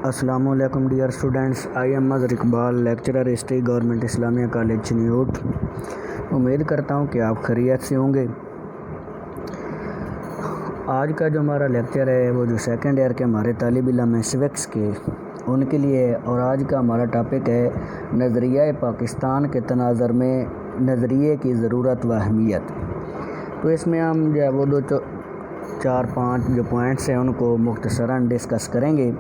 السلام علیکم dear students, I am Mazhar Iqbal, lecturer history, government Islamia college Chiniot. امید کرتا ہوں کہ آپ خیریت سے ہوں گے۔ آج کا جو ہمارا لیکچر ہے وہ جو سیکنڈ ایئر کے ہمارے طالب علم ہیں سوکس کے، ان کے لیے ہے، اور آج کا ہمارا ٹاپک ہے نظریہ پاکستان کے تناظر میں نظریے کی ضرورت و اہمیت۔ تو اس میں ہم جو ہے وہ چار پانچ جو پوائنٹس ہیں ان کو مختصراً ڈسکس کریں گے۔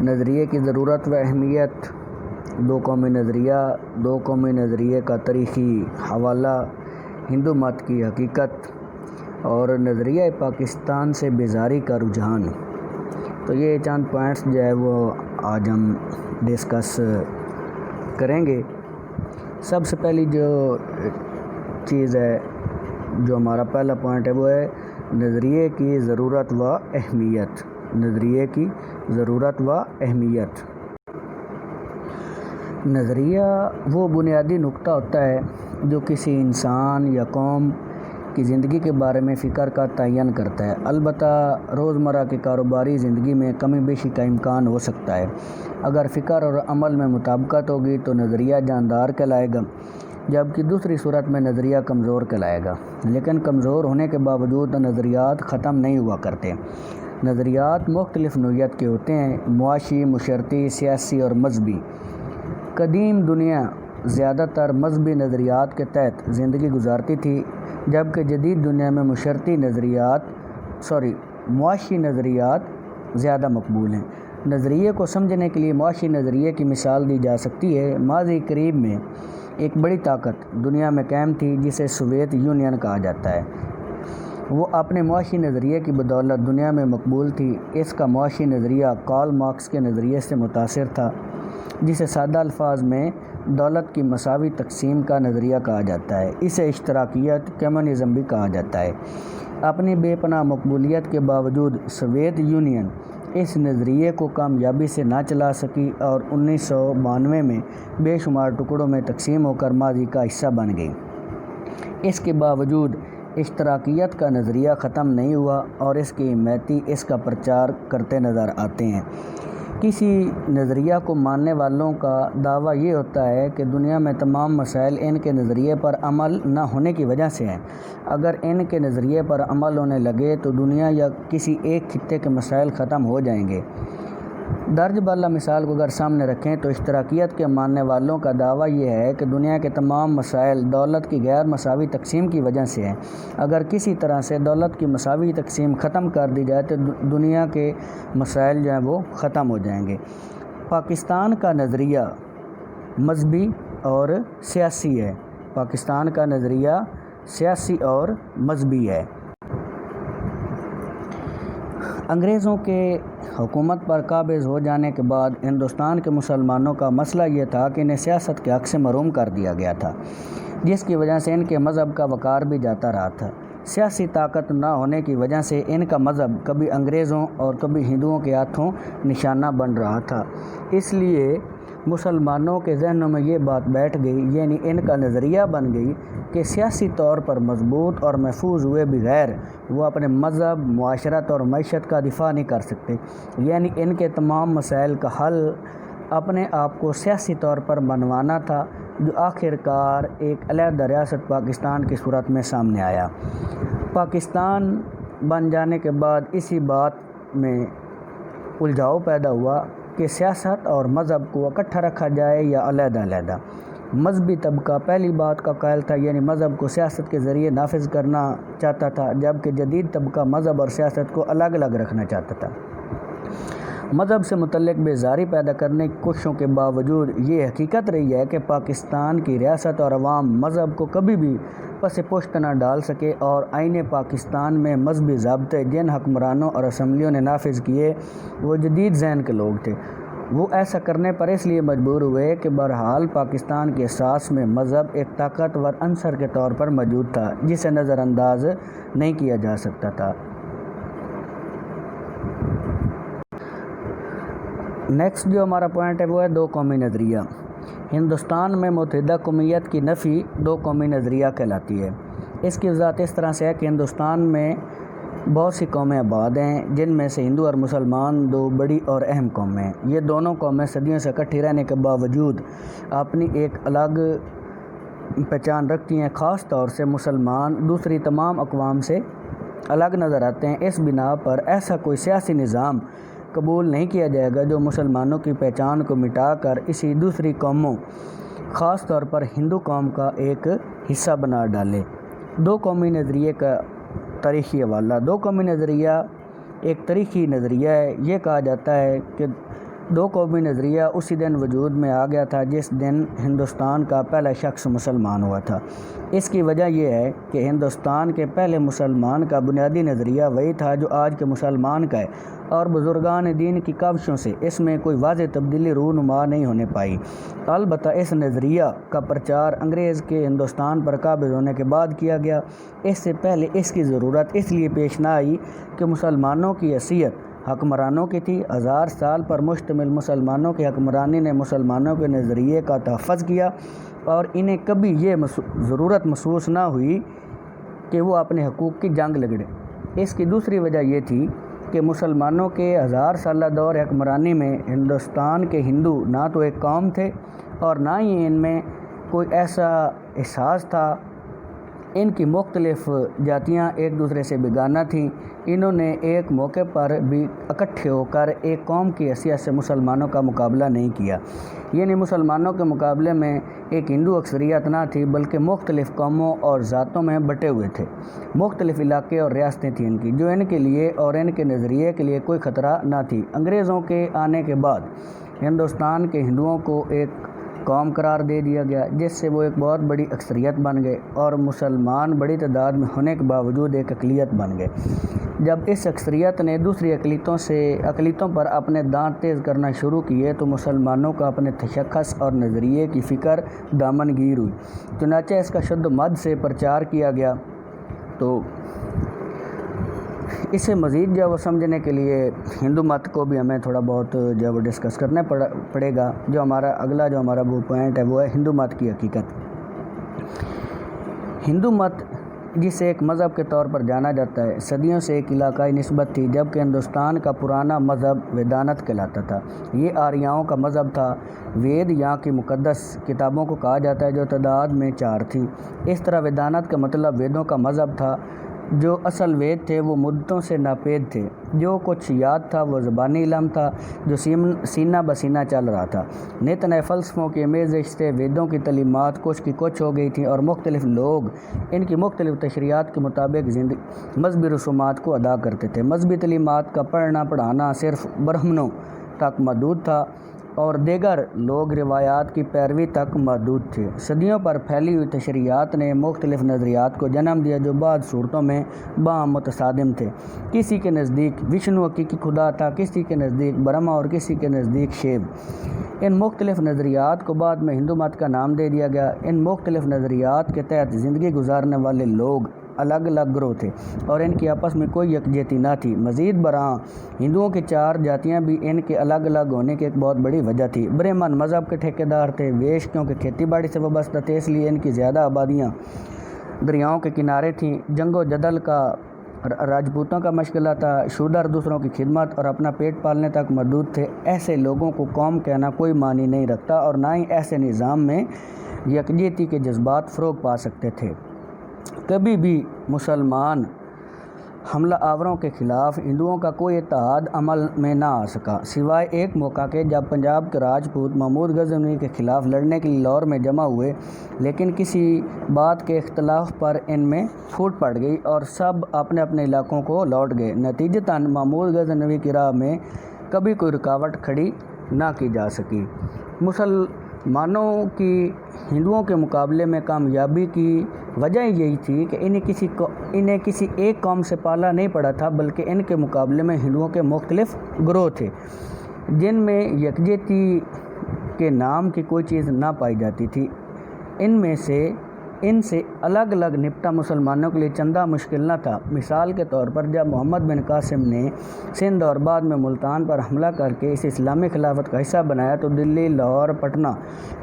نظریے کی ضرورت و اہمیت، دو قومی نظریے کا تاریخی حوالہ، ہندو مت کی حقیقت اور نظریہ پاکستان سے بیزاری کا رجحان۔ تو یہ چند پوائنٹس جو ہے وہ آج ہم ڈسکس کریں گے۔ سب سے پہلی جو چیز ہے، جو ہمارا پہلا پوائنٹ ہے، وہ ہے نظریے کی ضرورت و اہمیت۔ نظریے کی ضرورت و اہمیت۔ نظریہ وہ بنیادی نقطہ ہوتا ہے جو کسی انسان یا قوم کی زندگی کے بارے میں فکر کا تعین کرتا ہے۔ البتہ روزمرہ کی کاروباری زندگی میں کمی بیشی کا امکان ہو سکتا ہے۔ اگر فکر اور عمل میں مطابقت ہوگی تو نظریہ جاندار کہلائے گا، جبکہ دوسری صورت میں نظریہ کمزور کہلائے گا۔ لیکن کمزور ہونے کے باوجود نظریات ختم نہیں ہوا کرتے۔ نظریات مختلف نوعیت کے ہوتے ہیں: معاشی، معاشرتی، سیاسی اور مذہبی۔ قدیم دنیا زیادہ تر مذہبی نظریات کے تحت زندگی گزارتی تھی، جبکہ جدید دنیا میں معاشی نظریات زیادہ مقبول ہیں۔ نظریے کو سمجھنے کے لیے معاشی نظریے کی مثال دی جا سکتی ہے۔ ماضی قریب میں ایک بڑی طاقت دنیا میں قائم تھی جسے سوویت یونین کہا جاتا ہے۔ وہ اپنے معاشی نظریے کی بدولت دنیا میں مقبول تھی۔ اس کا معاشی نظریہ کارل مارکس کے نظریے سے متاثر تھا، جسے سادہ الفاظ میں دولت کی مساوی تقسیم کا نظریہ کہا جاتا ہے۔ اسے اشتراکیت، کمیونزم بھی کہا جاتا ہے۔ اپنی بے پناہ مقبولیت کے باوجود سوویت یونین اس نظریے کو کامیابی سے نہ چلا سکی اور 1992 میں بے شمار ٹکڑوں میں تقسیم ہو کر ماضی کا حصہ بن گئی۔ اس کے باوجود اشتراکیت کا نظریہ ختم نہیں ہوا اور اس کے حمایتی اس کا پرچار کرتے نظر آتے ہیں۔ کسی نظریہ کو ماننے والوں کا دعویٰ یہ ہوتا ہے کہ دنیا میں تمام مسائل ان کے نظریے پر عمل نہ ہونے کی وجہ سے ہیں۔ اگر ان کے نظریے پر عمل ہونے لگے تو دنیا یا کسی ایک خطے کے مسائل ختم ہو جائیں گے۔ درج بالا مثال کو اگر سامنے رکھیں تو اشتراکیت کے ماننے والوں کا دعویٰ یہ ہے کہ دنیا کے تمام مسائل دولت کی غیر مساوی تقسیم کی وجہ سے ہیں۔ اگر کسی طرح سے دولت کی مساوی تقسیم ختم کر دی جائے تو دنیا کے مسائل جو ہیں وہ ختم ہو جائیں گے۔ پاکستان کا نظریہ مذہبی اور سیاسی ہے۔ پاکستان کا نظریہ سیاسی اور مذہبی ہے۔ انگریزوں کے حکومت پر قابض ہو جانے کے بعد ہندوستان کے مسلمانوں کا مسئلہ یہ تھا کہ انہیں سیاست کے حق سے محروم کر دیا گیا تھا، جس کی وجہ سے ان کے مذہب کا وقار بھی جاتا رہا تھا۔ سیاسی طاقت نہ ہونے کی وجہ سے ان کا مذہب کبھی انگریزوں اور کبھی ہندوؤں کے ہاتھوں نشانہ بن رہا تھا۔ اس لیے مسلمانوں کے ذہنوں میں یہ بات بیٹھ گئی، یعنی ان کا نظریہ بن گئی کہ سیاسی طور پر مضبوط اور محفوظ ہوئے بغیر وہ اپنے مذہب، معاشرت اور معیشت کا دفاع نہیں کر سکتے۔ یعنی ان کے تمام مسائل کا حل اپنے آپ کو سیاسی طور پر منوانا تھا، جو آخر کار ایک علیحدہ ریاست پاکستان کی صورت میں سامنے آیا۔ پاکستان بن جانے کے بعد اسی بات میں الجھاؤ پیدا ہوا کہ سیاست اور مذہب کو اکٹھا رکھا جائے یا علیحدہ علیحدہ۔ مذہبی طبقہ پہلی بات کا قائل تھا، یعنی مذہب کو سیاست کے ذریعے نافذ کرنا چاہتا تھا، جبکہ جدید طبقہ مذہب اور سیاست کو الگ الگ رکھنا چاہتا تھا۔ مذہب سے متعلق بیزاری پیدا کرنے کی کوششوں کے باوجود یہ حقیقت رہی ہے کہ پاکستان کی ریاست اور عوام مذہب کو کبھی بھی پس پشت نہ ڈال سکے، اور آئین پاکستان میں مذہبی ضابطے جن حکمرانوں اور اسمبلیوں نے نافذ کیے وہ جدید ذہن کے لوگ تھے۔ وہ ایسا کرنے پر اس لیے مجبور ہوئے کہ بہرحال پاکستان کے اساس میں مذہب ایک طاقتور عنصر کے طور پر موجود تھا، جسے نظر انداز نہیں کیا جا سکتا تھا۔ نیکسٹ جو ہمارا پوائنٹ ہے وہ ہے دو قومی نظریہ۔ ہندوستان میں متحدہ قومیت کی نفی دو قومی نظریہ کہلاتی ہے۔ اس کی وضاحت اس طرح سے ہے کہ ہندوستان میں بہت سی قومیں آباد ہیں، جن میں سے ہندو اور مسلمان دو بڑی اور اہم قومیں ہیں۔ یہ دونوں قومیں صدیوں سے اکٹھی رہنے کے باوجود اپنی ایک الگ پہچان رکھتی ہیں۔ خاص طور سے مسلمان دوسری تمام اقوام سے الگ نظر آتے ہیں۔ اس بنا پر ایسا کوئی سیاسی نظام قبول نہیں کیا جائے گا جو مسلمانوں کی پہچان کو مٹا کر اسی دوسری قوموں، خاص طور پر ہندو قوم کا ایک حصہ بنا ڈالے۔ دو قومی نظریے کا تاریخی حوالہ۔ دو قومی نظریہ ایک تاریخی نظریہ ہے۔ یہ کہا جاتا ہے کہ دو قومی نظریہ اسی دن وجود میں آ گیا تھا جس دن ہندوستان کا پہلا شخص مسلمان ہوا تھا۔ اس کی وجہ یہ ہے کہ ہندوستان کے پہلے مسلمان کا بنیادی نظریہ وہی تھا جو آج کے مسلمان کا ہے، اور بزرگان دین کی کاوشوں سے اس میں کوئی واضح تبدیلی رونما نہیں ہونے پائی۔ البتہ اس نظریہ کا پرچار انگریز کے ہندوستان پر قابض ہونے کے بعد کیا گیا۔ اس سے پہلے اس کی ضرورت اس لیے پیش نہ آئی کہ مسلمانوں کی حیثیت حکمرانوں کی تھی۔ 1000 سال پر مشتمل مسلمانوں کی حکمرانی نے مسلمانوں کے نظریے کا تحفظ کیا، اور انہیں کبھی یہ ضرورت محسوس نہ ہوئی کہ وہ اپنے حقوق کی جنگ لڑیں۔ اس کی دوسری وجہ یہ تھی کہ مسلمانوں کے 1000 سالہ دور حکمرانی میں ہندوستان کے ہندو نہ تو ایک قوم تھے اور نہ ہی ان میں کوئی ایسا احساس تھا۔ ان کی مختلف جاتیاں ایک دوسرے سے بیگانہ تھیں۔ انہوں نے ایک موقع پر بھی اکٹھے ہو کر ایک قوم کی حیثیت سے مسلمانوں کا مقابلہ نہیں کیا، یعنی مسلمانوں کے مقابلے میں ایک ہندو اکثریت نہ تھی بلکہ مختلف قوموں اور ذاتوں میں بٹے ہوئے تھے۔ مختلف علاقے اور ریاستیں تھیں ان کی، جو ان کے لیے اور ان کے نظریے کے لیے کوئی خطرہ نہ تھی۔ انگریزوں کے آنے کے بعد ہندوستان کے ہندوؤں کو ایک قوم قرار دے دیا گیا، جس سے وہ ایک بہت بڑی اکثریت بن گئے، اور مسلمان بڑی تعداد میں ہونے کے باوجود ایک اقلیت بن گئے۔ جب اس اکثریت نے دوسری اقلیتوں پر اپنے دانت تیز کرنا شروع کیے تو مسلمانوں کو اپنے تشخص اور نظریے کی فکر دامن گیر ہوئی۔ چنانچہ اس کا شد و مد سے پرچار کیا گیا۔ تو اسے مزید سمجھنے کے لیے ہندو مت کو بھی ہمیں تھوڑا بہت ڈسکس کرنا پڑے گا۔ جو ہمارا وہ پوائنٹ ہے وہ ہے ہندو مت کی حقیقت۔ ہندو مت، جسے ایک مذہب کے طور پر جانا جاتا ہے، صدیوں سے ایک علاقائی نسبت تھی، جبکہ ہندوستان کا پرانا مذہب ویدانت کہلاتا تھا۔ یہ آریاؤں کا مذہب تھا۔ وید یہاں کی مقدس کتابوں کو کہا جاتا ہے جو تعداد میں 4 تھیں۔ اس طرح ویدانت کا مطلب ویدوں کا مذہب تھا۔ جو اصل وید تھے وہ مدتوں سے ناپید تھے۔ جو کچھ یاد تھا وہ زبانی علم تھا جو سینہ بسینہ چل رہا تھا۔ نت نئے فلسفوں کی آمیزش سے ویدوں کی تعلیمات کچھ کی کچھ ہو گئی تھیں، اور مختلف لوگ ان کی مختلف تشریحات کے مطابق مذہبی رسومات کو ادا کرتے تھے۔ مذہبی تعلیمات کا پڑھنا پڑھانا صرف برہمنوں تک محدود تھا، اور دیگر لوگ روایات کی پیروی تک محدود تھے۔ صدیوں پر پھیلی ہوئی تشریحات نے مختلف نظریات کو جنم دیا جو بعض صورتوں میں باہم متصادم تھے۔ کسی کے نزدیک وشنو حقیقی خدا تھا، کسی کے نزدیک برہما اور کسی کے نزدیک شیو۔ ان مختلف نظریات کو بعد میں ہندو مت کا نام دے دیا گیا۔ ان مختلف نظریات کے تحت زندگی گزارنے والے لوگ الگ الگ گروہ تھے، اور ان کی آپس میں کوئی یکجہتی نہ تھی۔ مزید برآں ہندوؤں کی 4 جاتیاں بھی ان کے الگ الگ ہونے کی ایک بہت بڑی وجہ تھی۔ برہمن مذہب کے ٹھیکیدار تھے۔ ویش کیونکہ کھیتی باڑی سے وابستہ تھے، اس لیے ان کی زیادہ آبادیاں دریاؤں کے کنارے تھیں۔ جنگ و جدل کا راجپوتوں کا مشغلہ تھا۔ شودر دوسروں کی خدمت اور اپنا پیٹ پالنے تک محدود تھے۔ ایسے لوگوں کو قوم کہنا کوئی معنی نہیں رکھتا، اور نہ ہی ایسے نظام میں یکجہتی کے جذبات فروغ پا سکتے تھے۔ کبھی بھی مسلمان حملہ آوروں کے خلاف ہندوؤں کا کوئی اتحاد عمل میں نہ آ سکا، سوائے ایک موقع کے جب پنجاب کے راجپوت محمود غزنوی کے خلاف لڑنے کے لیے لاہور میں جمع ہوئے، لیکن کسی بات کے اختلاف پر ان میں پھوٹ پڑ گئی اور سب اپنے اپنے علاقوں کو لوٹ گئے۔ نتیجتاً محمود غزنوی کی راہ میں کبھی کوئی رکاوٹ کھڑی نہ کی جا سکی۔ مسلمانوں کی ہندوؤں کے مقابلے میں کامیابی کی وجہ یہی تھی کہ انہیں کسی ایک قوم سے پالا نہیں پڑا تھا، بلکہ ان کے مقابلے میں ہندوؤں کے مختلف گروہ تھے جن میں یکجہتی کے نام کی کوئی چیز نہ پائی جاتی تھی۔ ان سے الگ الگ نپٹا مسلمانوں کے لیے چندہ مشکل نہ تھا۔ مثال کے طور پر جب محمد بن قاسم نے سندھ اور بعد میں ملتان پر حملہ کر کے اسے اسلامی خلافت کا حصہ بنایا تو دلی، لاہور، پٹنہ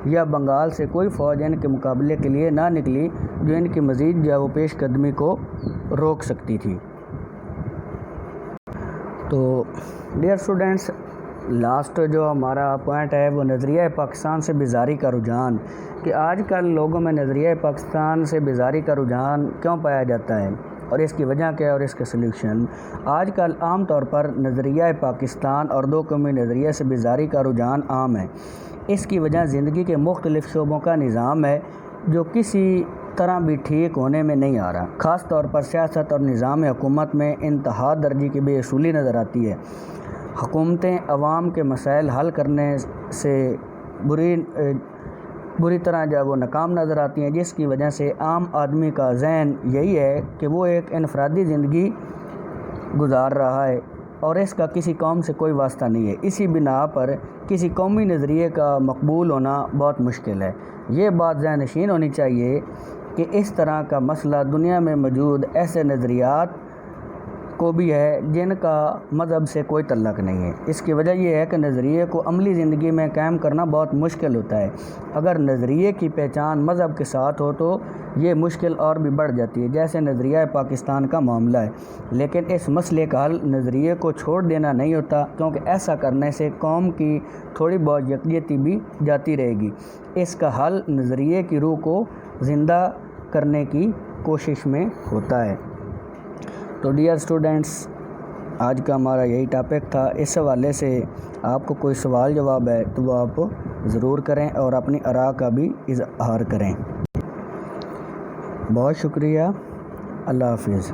یا بنگال سے کوئی فوج ان کے مقابلے کے لیے نہ نکلی جو ان کی مزید پیش قدمی کو روک سکتی تھی۔ تو ڈیئر اسٹوڈنٹس، لاسٹ جو ہمارا پوائنٹ ہے وہ نظریہ پاکستان سے بیزاری کا رجحان، کہ آج کل لوگوں میں نظریہ پاکستان سے بیزاری کا رجحان کیوں پایا جاتا ہے اور اس کی وجہ کیا ہے اور اس کا سلیوشن۔ آج کل عام طور پر نظریہ پاکستان اور دو قومی نظریے سے بیزاری کا رجحان عام ہے۔ اس کی وجہ زندگی کے مختلف شعبوں کا نظام ہے جو کسی طرح بھی ٹھیک ہونے میں نہیں آ رہا۔ خاص طور پر سیاست اور نظام حکومت میں انتہا درجے کی بے اصولی نظر آتی ہے۔ حکومتیں عوام کے مسائل حل کرنے سے بری طرح وہ ناکام نظر آتی ہیں، جس کی وجہ سے عام آدمی کا ذہن یہی ہے کہ وہ ایک انفرادی زندگی گزار رہا ہے اور اس کا کسی قوم سے کوئی واسطہ نہیں ہے۔ اسی بنا پر کسی قومی نظریے کا مقبول ہونا بہت مشکل ہے۔ یہ بات ذہن نشین ہونی چاہیے کہ اس طرح کا مسئلہ دنیا میں موجود ایسے نظریات کو بھی ہے جن کا مذہب سے کوئی تعلق نہیں ہے۔ اس کی وجہ یہ ہے کہ نظریے کو عملی زندگی میں قائم کرنا بہت مشکل ہوتا ہے۔ اگر نظریے کی پہچان مذہب کے ساتھ ہو تو یہ مشکل اور بھی بڑھ جاتی ہے، جیسے نظریہ پاکستان کا معاملہ ہے۔ لیکن اس مسئلے کا حل نظریے کو چھوڑ دینا نہیں ہوتا، کیونکہ ایسا کرنے سے قوم کی تھوڑی بہت یکجہتی بھی جاتی رہے گی۔ اس کا حل نظریے کی روح کو زندہ کرنے کی کوشش میں ہوتا ہے۔ تو ڈیئر اسٹوڈنٹس، آج کا ہمارا یہی ٹاپک تھا۔ اس حوالے سے آپ کو کوئی سوال جواب ہے تو وہ آپ ضرور کریں اور اپنی آراء کا بھی اظہار کریں۔ بہت شکریہ، اللہ حافظ۔